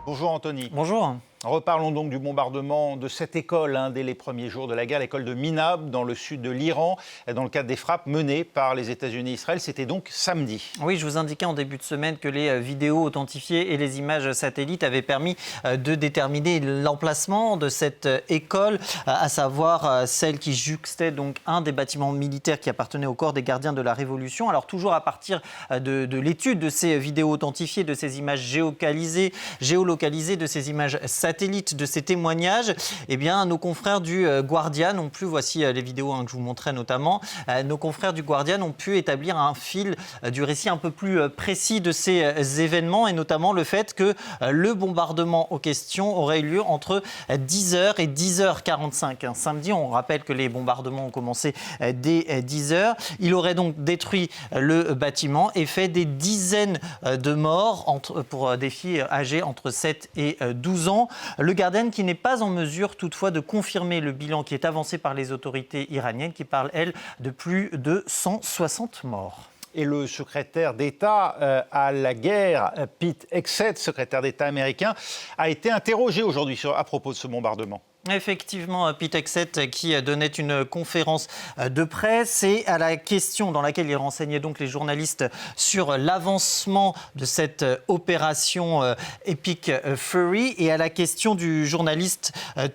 Bonjour Anthony. Bonjour. Reparlons donc du bombardement de cette école dès les premiers jours de la guerre, l'école de Minab, dans le sud de l'Iran, dans le cadre des frappes menées par les États-Unis et Israël. C'était donc samedi. Oui, je vous indiquais en début de semaine que les vidéos authentifiées et les images satellites avaient permis de déterminer l'emplacement de cette école, à savoir celle qui jouxtait donc un des bâtiments militaires qui appartenait au corps des gardiens de la Révolution. Alors toujours à partir de l'étude de ces vidéos authentifiées, de ces images géolocalisées, de ces images satellites, de ces témoignages, eh bien, nos confrères du Guardian ont pu, voici les vidéos que je vous montrais notamment, nos confrères du Guardian ont pu établir un fil du récit un peu plus précis de ces événements et notamment le fait que le bombardement aux questions aurait eu lieu entre 10h et 10h45. Samedi, on rappelle que les bombardements ont commencé dès 10h. Il aurait donc détruit le bâtiment et fait des dizaines de morts pour des filles âgées entre 7 et 12 ans. Le Guardian qui n'est pas en mesure toutefois de confirmer le bilan qui est avancé par les autorités iraniennes qui parlent, elles, de plus de 160 morts. Et le secrétaire d'État à la guerre, Pete Hegseth, secrétaire d'État américain, a été interrogé aujourd'hui à propos de ce bombardement. Effectivement, Pete Hegseth qui donnait une conférence de presse et à la question dans laquelle il renseignait donc les journalistes sur l'avancement de cette opération Epic Fury et à la question du journaliste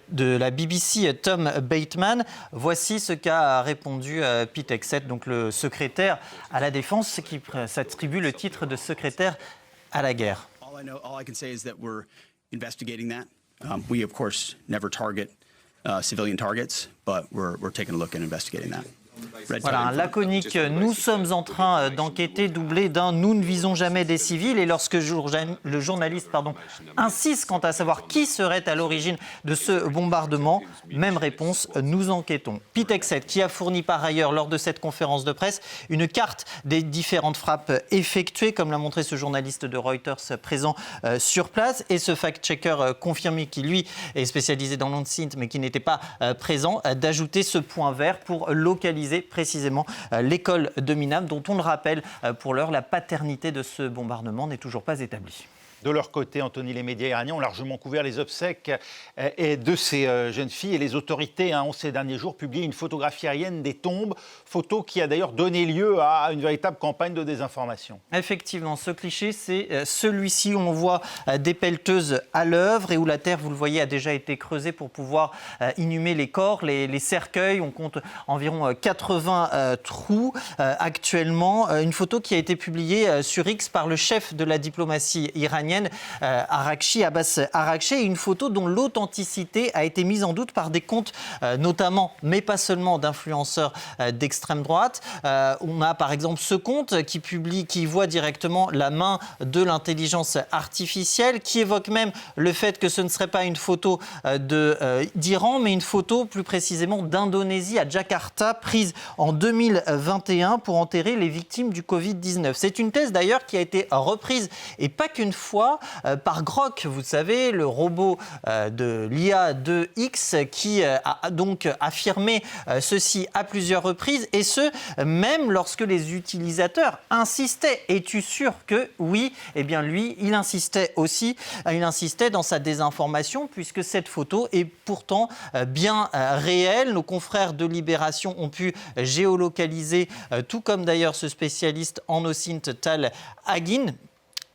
de la BBC Tom Bateman, voici ce qu'a répondu Pete Hegseth, donc le secrétaire à la défense qui s'attribue le titre de secrétaire à la guerre. All I can say is that we're investigating that. We, of course, never target civilian targets, but we're taking a look and investigating that. Voilà, un laconique. Nous sommes en train d'enquêter, doublé d'un nous ne visons jamais des civils. Et lorsque le journaliste insiste quant à savoir qui serait à l'origine de ce bombardement, même réponse, nous enquêtons. Pete Hegseth qui a fourni par ailleurs lors de cette conférence de presse une carte des différentes frappes effectuées, comme l'a montré ce journaliste de Reuters présent sur place. Et ce fact-checker confirmé qui lui est spécialisé dans l'ONCINT mais qui n'était pas présent, d'ajouter ce point vert pour localiser précisément l'école de Minab, dont on le rappelle pour l'heure, la paternité de ce bombardement n'est toujours pas établie. De leur côté, Anthony, les médias iraniens ont largement couvert les obsèques de ces jeunes filles et les autorités ont ces derniers jours publié une photographie aérienne des tombes, photo qui a d'ailleurs donné lieu à une véritable campagne de désinformation. Effectivement, ce cliché, c'est celui-ci où on voit des pelleteuses à l'œuvre et où la terre, vous le voyez, a déjà été creusée pour pouvoir inhumer les corps, les cercueils. On compte environ 80 trous actuellement. Une photo qui a été publiée sur X par le chef de la diplomatie iranienne, Abbas Araghchi, une photo dont l'authenticité a été mise en doute par des comptes notamment, mais pas seulement, d'influenceurs d'extrême droite. On a par exemple ce compte qui voit directement la main de l'intelligence artificielle, qui évoque même le fait que ce ne serait pas une photo d'Iran, mais une photo plus précisément d'Indonésie, à Jakarta, prise en 2021 pour enterrer les victimes du Covid-19. C'est une thèse d'ailleurs qui a été reprise, et pas qu'une fois, par Grok, vous savez, le robot de l'IA de X, qui a donc affirmé ceci à plusieurs reprises, et ce, même lorsque les utilisateurs insistaient. Es-tu sûr que oui? Eh bien lui, il insistait aussi, il insistait dans sa désinformation, puisque cette photo est pourtant bien réelle. Nos confrères de Libération ont pu géolocaliser, tout comme d'ailleurs ce spécialiste en OSINT, Tal Hagin.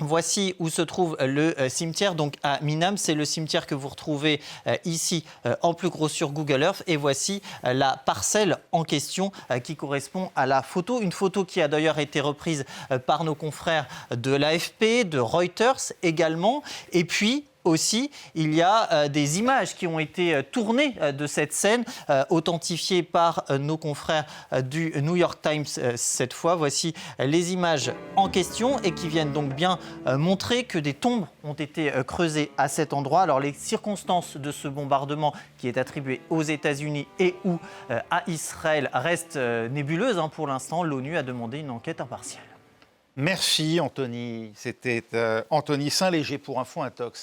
Voici où se trouve le cimetière, donc à Minab. C'est le cimetière que vous retrouvez ici en plus gros sur Google Earth. Et voici la parcelle en question qui correspond à la photo. Une photo qui a d'ailleurs été reprise par nos confrères de l'AFP, de Reuters également. Et puis aussi, il y a des images qui ont été tournées de cette scène, authentifiées par nos confrères du New York Times cette fois. Voici les images en question et qui viennent donc bien montrer que des tombes ont été creusées à cet endroit. Alors les circonstances de ce bombardement qui est attribué aux États-Unis et ou à Israël restent nébuleuses pour l'instant. L'ONU a demandé une enquête impartiale. Merci Anthony. C'était Anthony Saint-Léger pour Info Intox.